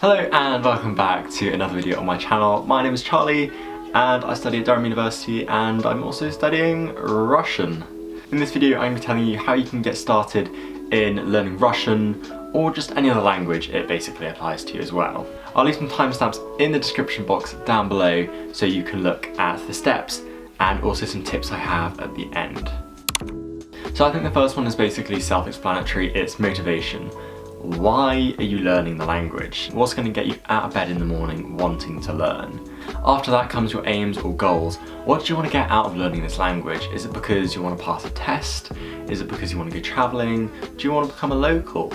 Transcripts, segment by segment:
Hello and welcome back to another video on my channel. My name is Charlie and I study at Durham University and I'm also studying Russian. In this video I'm going to be telling you how you can get started in learning Russian or just any other language it basically applies to as well. I'll leave some timestamps in the description box down below so you can look at the steps and also some tips I have at the end. So I think the first one is basically self-explanatory, it's motivation. Why are you learning the language? What's going to get you out of bed in the morning wanting to learn? After that comes your aims or goals. What do you want to get out of learning this language? Is it because you want to pass a test? Is it because you want to go travelling? Do you want to become a local?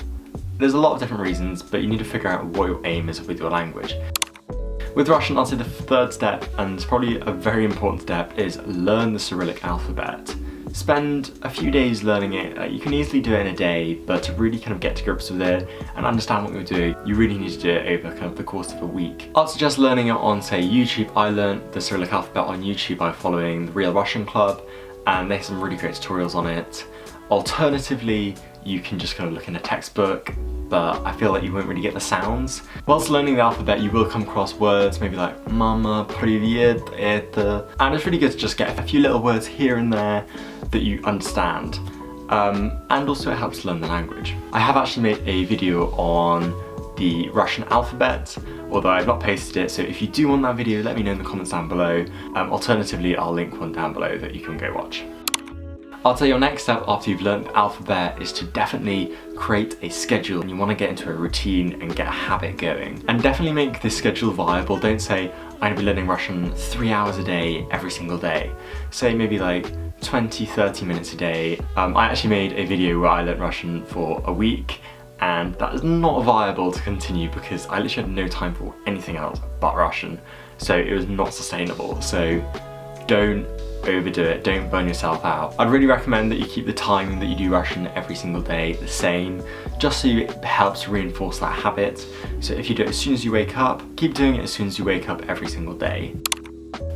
There's a lot of different reasons, but you need to figure out what your aim is with your language. With Russian, I'd say the third step, and probably a very important step, is learn the Cyrillic alphabet. Spend a few days learning it. You can easily do it in a day, but to really kind of get to grips with it and understand what you're doing, you really need to do it over kind of the course of a week. I'd suggest learning it on, say, YouTube. I learned the Cyrillic alphabet on YouTube by following the Real Russian Club, and they have some really great tutorials on it. Alternatively, you can just kind of look in a textbook, but I feel like you won't really get the sounds. Whilst learning the alphabet, you will come across words, maybe like mama, привет, это, and it's really good to just get a few little words here and there that you understand. And also it helps learn the language. I have actually made a video on the Russian alphabet, although I've not pasted it, so if you do want that video, let me know in the comments down below. Alternatively, I'll link one down below that you can go watch. I'll tell you your next step after you've learned the alphabet is to definitely create a schedule, and you want to get into a routine and get a habit going. And definitely make this schedule viable. Don't say, I'm going to be learning Russian 3 hours a day every single day. Say maybe like 20-30 minutes a day. I actually made a video where I learned Russian for a week, and that is not viable to continue because I literally had no time for anything else but Russian. So it was not sustainable. So don't overdo it, don't burn yourself out. I'd really recommend that you keep the time that you do Russian every single day the same, just so it helps reinforce that habit. So if you do it as soon as you wake up, keep doing it as soon as you wake up every single day.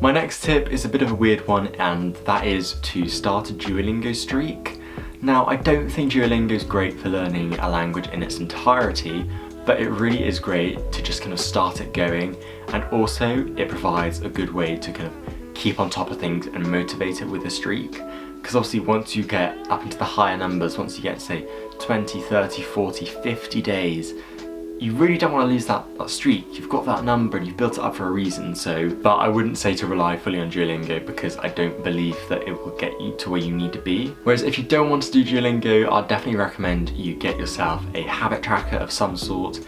My next tip is a bit of a weird one, and that is to start a Duolingo streak. Now, I don't think Duolingo is great for learning a language in its entirety, but it really is great to just kind of start it going, and also it provides a good way to kind of keep on top of things and motivate it with a streak. Because obviously once you get up into the higher numbers, once you get say 20, 30, 40, 50 days, you really don't want to lose that streak. You've got that number and you've built it up for a reason. But I wouldn't say to rely fully on Duolingo because I don't believe that it will get you to where you need to be. Whereas if you don't want to do Duolingo, I'd definitely recommend you get yourself a habit tracker of some sort.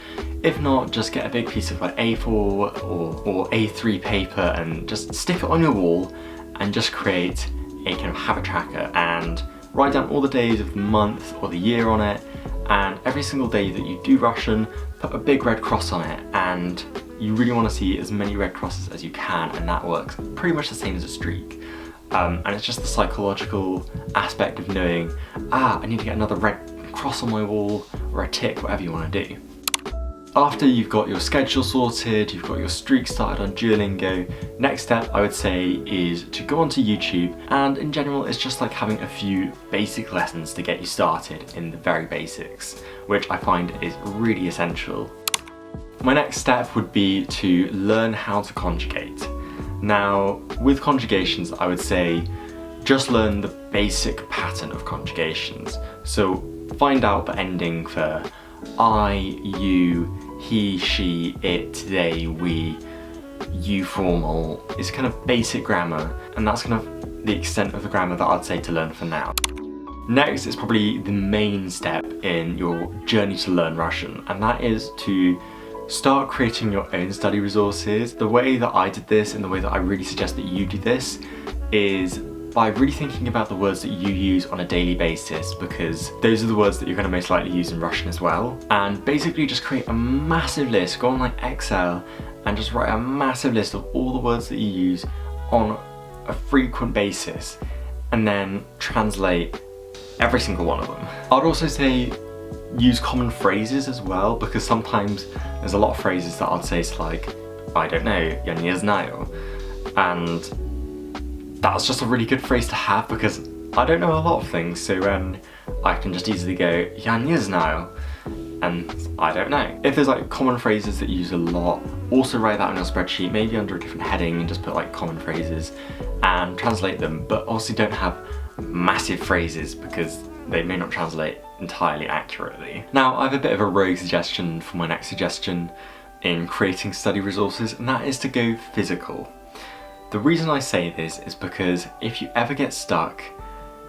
If not, just get a big piece of like A4 or A3 paper and just stick it on your wall and just create a kind of habit tracker and write down all the days of the month or the year on it, and every single day that you do Russian, put a big red cross on it, and you really want to see as many red crosses as you can, and that works pretty much the same as a streak. And it's just the psychological aspect of knowing, I need to get another red cross on my wall or a tick, whatever you want to do. After you've got your schedule sorted, you've got your streak started on Duolingo, next step I would say is to go onto YouTube, and in general it's just like having a few basic lessons to get you started in the very basics, which I find is really essential. My next step would be to learn how to conjugate. Now, with conjugations I would say just learn the basic pattern of conjugations. So find out the ending for I, you, he, she, it, they, we, you formal is kind of basic grammar, and that's kind of the extent of the grammar that I'd say to learn for now. Next is probably the main step in your journey to learn Russian, and that is to start creating your own study resources. The way that I did this and the way that I really suggest that you do this is by really thinking about the words that you use on a daily basis, because those are the words that you're going to most likely use in Russian as well. And basically just create a massive list, go on like Excel and just write a massive list of all the words that you use on a frequent basis, and then translate every single one of them. I'd also say use common phrases as well, because sometimes there's a lot of phrases that I'd say is like, I don't know, я не знаю, and that's just a really good phrase to have because I don't know a lot of things, so I can just easily go, я не знаю, and I don't know. If there's like common phrases that you use a lot, also write that on your spreadsheet, maybe under a different heading, and just put like common phrases and translate them, but also don't have massive phrases because they may not translate entirely accurately. Now, I have a bit of a rogue suggestion for my next suggestion in creating study resources, and that is to go physical. The reason I say this is because if you ever get stuck,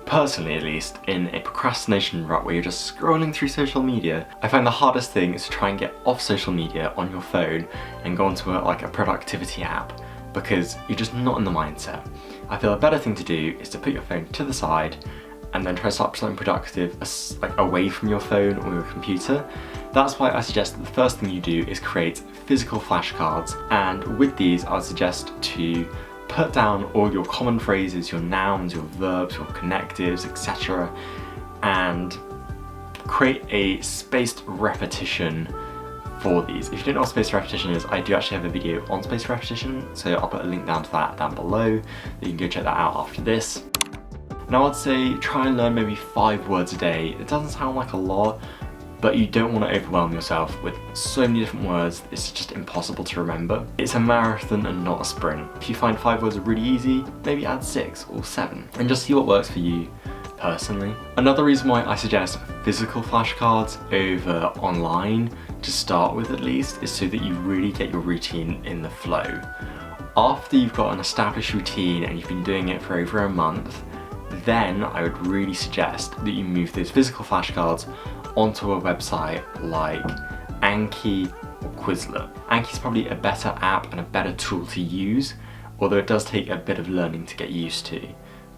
personally at least, in a procrastination rut where you're just scrolling through social media, I find the hardest thing is to try and get off social media on your phone and go onto a productivity app, because you're just not in the mindset. I feel a better thing to do is to put your phone to the side and then try to start something productive like away from your phone or your computer. That's why I suggest that the first thing you do is create physical flashcards, and with these I would suggest to put down all your common phrases, your nouns, your verbs, your connectives, etc., and create a spaced repetition for these. If you don't know what spaced repetition is, I do actually have a video on spaced repetition, so I'll put a link down to that down below, that you can go check that out after this. Now I'd say try and learn maybe 5 words a day. It doesn't sound like a lot, but you don't want to overwhelm yourself with so many different words, it's just impossible to remember. It's a marathon and not a sprint. If you find 5 words are really easy, maybe add 6 or 7 and just see what works for you personally. Another reason why I suggest physical flashcards over online, to start with at least, is so that you really get your routine in the flow. After you've got an established routine and you've been doing it for over a month, then I would really suggest that you move those physical flashcards onto a website like Anki or Quizlet. Anki's probably a better app and a better tool to use, although it does take a bit of learning to get used to.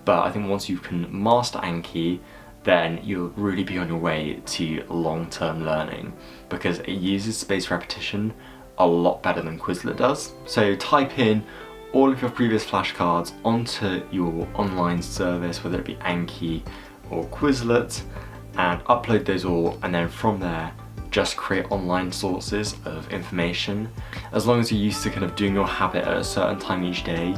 But I think once you can master Anki, then you'll really be on your way to long-term learning, because it uses spaced repetition a lot better than Quizlet does. So type in all of your previous flashcards onto your online service, whether it be Anki or Quizlet, and upload those all, and then from there just create online sources of information. As long as you're used to kind of doing your habit at a certain time each day,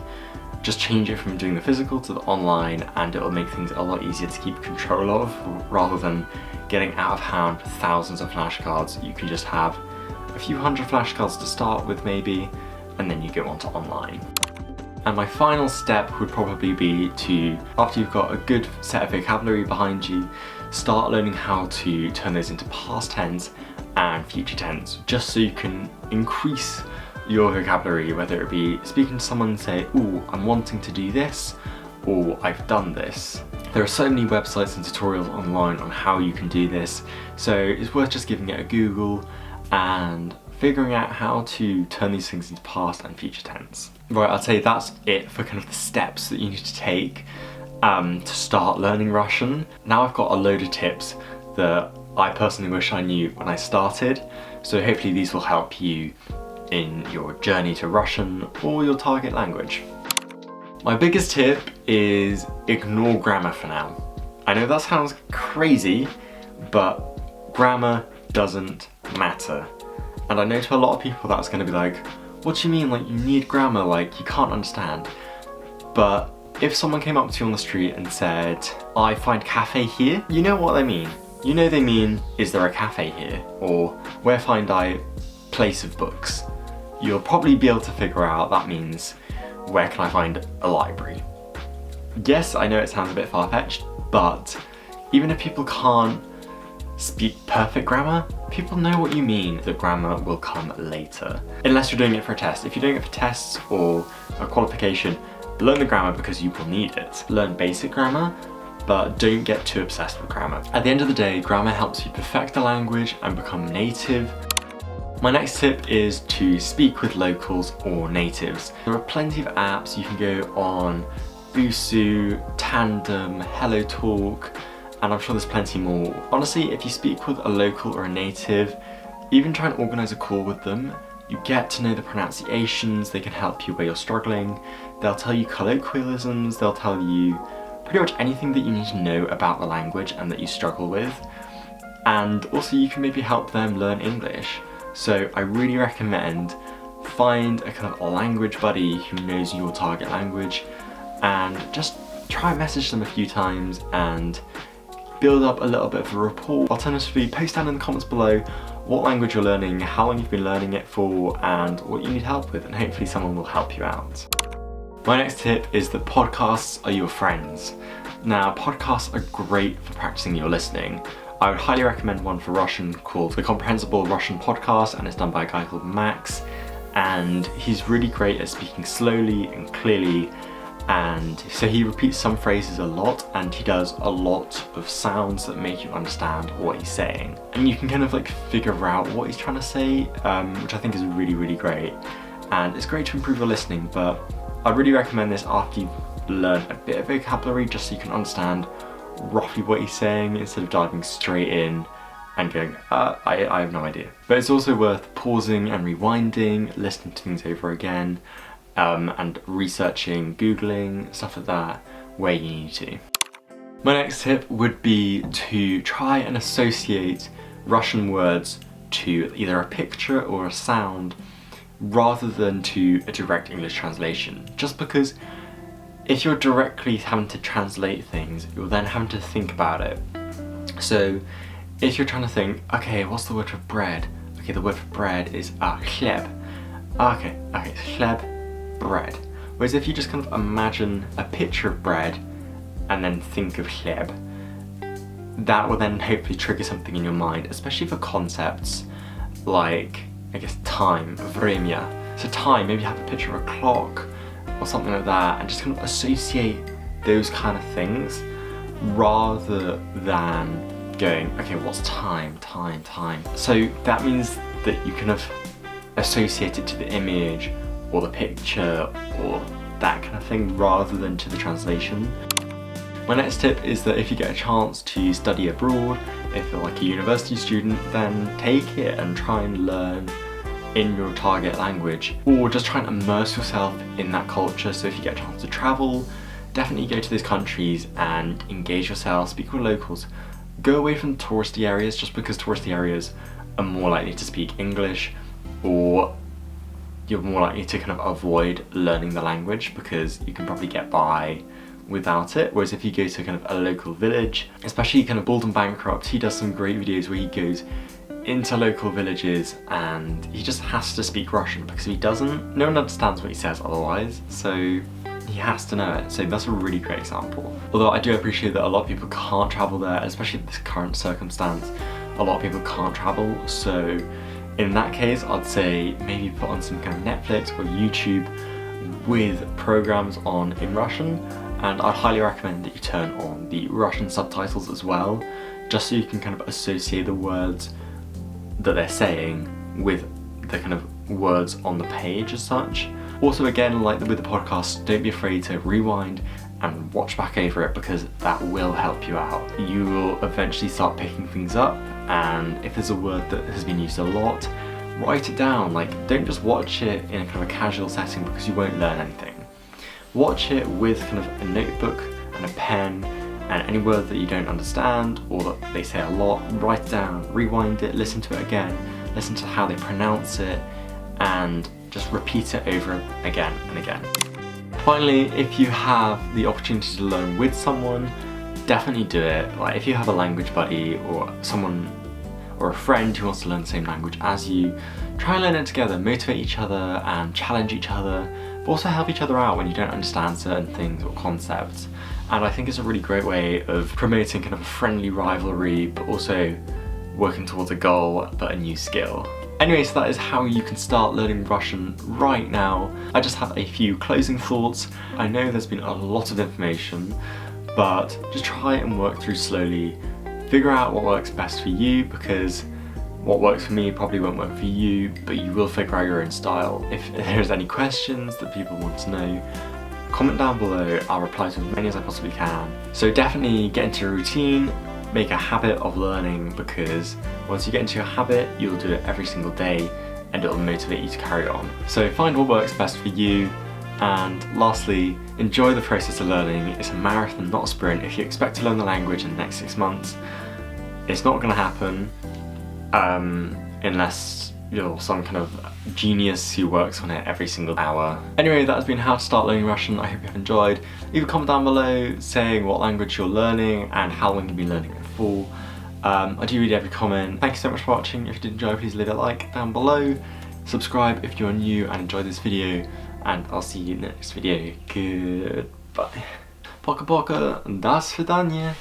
just change it from doing the physical to the online, and it'll make things a lot easier to keep control of, rather than getting out of hand with thousands of flashcards. You can just have a few hundred flashcards to start with maybe, and then you go on to online. And my final step would probably be to, after you've got a good set of vocabulary behind you, start learning how to turn those into past tense and future tense, just so you can increase your vocabulary, whether it be speaking to someone and say, "Ooh, I'm wanting to do this," or "I've done this." There are so many websites and tutorials online on how you can do this, so it's worth just giving it a Google and figuring out how to turn these things into past and future tense. Right, I'd say that's it for kind of the steps that you need to take to start learning Russian. Now I've got a load of tips that I personally wish I knew when I started, so hopefully these will help you in your journey to Russian or your target language. My biggest tip is ignore grammar for now. I know that sounds crazy, but grammar doesn't matter. And I know to a lot of people that's going to be like, what do you mean, like you need grammar, like you can't understand? But if someone came up to you on the street and said, "I find cafe here," you know what they mean. You know they mean, is there a cafe here? Or where find I place of books? You'll probably be able to figure out that means, where can I find a library? Yes, I know it sounds a bit far-fetched, but even if people can't speak perfect grammar, people know what you mean. The grammar will come later. Unless you're doing it for a test. If you're doing it for tests or a qualification, learn the grammar because you will need it. Learn basic grammar, but don't get too obsessed with grammar. At the end of the day, grammar helps you perfect the language and become native. My next tip is to speak with locals or natives. There are plenty of apps. You can go on Busuu, Tandem, Hellotalk, and I'm sure there's plenty more. Honestly, if you speak with a local or a native, even try and organise a call with them. You get to know the pronunciations, they can help you where you're struggling, they'll tell you colloquialisms, they'll tell you pretty much anything that you need to know about the language and that you struggle with. And also you can maybe help them learn English. So I really recommend find a kind of a language buddy who knows your target language, and just try and message them a few times and build up a little bit of a rapport. Alternatively, post down in the comments below what language you're learning, how long you've been learning it for, and what you need help with, and hopefully someone will help you out. My next tip is that podcasts are your friends. Now, podcasts are great for practicing your listening. I would highly recommend one for Russian called The Comprehensible Russian Podcast, and it's done by a guy called Max, and he's really great at speaking slowly and clearly, and so he repeats some phrases a lot, and he does a lot of sounds that make you understand what he's saying. And you can kind of like figure out what he's trying to say, which I think is really, really great. And it's great to improve your listening, but I'd really recommend this after you've learned a bit of vocabulary, just so you can understand roughly what he's saying instead of diving straight in and going, I have no idea. But it's also worth pausing and rewinding, listening to things over again, and researching, Googling, stuff like that, where you need to. My next tip would be to try and associate Russian words to either a picture or a sound rather than to a direct English translation. Just because if you're directly having to translate things, you're then having to think about it. So if you're trying to think, okay, what's the word for bread? Okay, the word for bread is chleb. Okay, chleb, bread. Whereas if you just kind of imagine a picture of bread and then think of chleb, that will then hopefully trigger something in your mind, especially for concepts like, I guess, time, время. So time, maybe have a picture of a clock or something like that, and just kind of associate those kind of things rather than going, okay, what's time? So that means that you kind of associate it to the image or the picture or that kind of thing rather than to the translation. My next tip is that if you get a chance to study abroad, if you're like a university student, then take it and try and learn in your target language, or just try and immerse yourself in that culture. So if you get a chance to travel, definitely go to those countries and engage yourself, speak with locals. Go away from touristy areas, just because touristy areas are more likely to speak English, or you're more likely to kind of avoid learning the language because you can probably get by without it. Whereas if you go to kind of a local village, especially kind of Bald & Bankrupt, he does some great videos where he goes into local villages and he just has to speak Russian, because if he doesn't, no one understands what he says otherwise, so he has to know it. So that's a really great example. Although I do appreciate that a lot of people can't travel there, especially in this current circumstance, a lot of people can't travel, so in that case I'd say maybe put on some kind of Netflix or YouTube with programs in Russian, and I'd highly recommend that you turn on the Russian subtitles as well, just so you can kind of associate the words that they're saying with the kind of words on the page as such. Also, again, like with the podcast, don't be afraid to rewind and watch back over it, because that will help you out. You will eventually start picking things up, and if there's a word that has been used a lot, write it down. Like, don't just watch it in a kind of a casual setting, because you won't learn anything. Watch it with kind of a notebook and a pen, and any word that you don't understand or that they say a lot, write it down, rewind it, listen to it again, listen to how they pronounce it, and just repeat it over again and again. Finally, if you have the opportunity to learn with someone, definitely do it. Like, if you have a language buddy or someone or a friend who wants to learn the same language as you, try and learn it together, motivate each other and challenge each other, but also help each other out when you don't understand certain things or concepts. And I think it's a really great way of promoting kind of a friendly rivalry, but also working towards a goal, but a new skill. Anyway, so that is how you can start learning Russian right now. I just have a few closing thoughts. I know there's been a lot of information, but just try and work through slowly. Figure out what works best for you, because what works for me probably won't work for you, but you will figure out your own style. If there's any questions that people want to know, comment down below. I'll reply to as many as I possibly can. So definitely get into a routine, make a habit of learning, because once you get into a habit, you'll do it every single day and it'll motivate you to carry on. So find what works best for you, and lastly, enjoy the process of learning. It's a marathon, not a sprint. If you expect to learn the language in the next 6 months, it's not going to happen unless you're some kind of genius who works on it every single hour. Anyway, that has been how to start learning Russian. I hope you have enjoyed. Leave a comment down below saying what language you're learning and how long you've been learning it for. I do read every comment. Thank you so much for watching. If you did enjoy, please leave a like down below. Subscribe if you're new and enjoyed this video, and I'll see you in the next video. Goodbye. Poka poka, do swidania.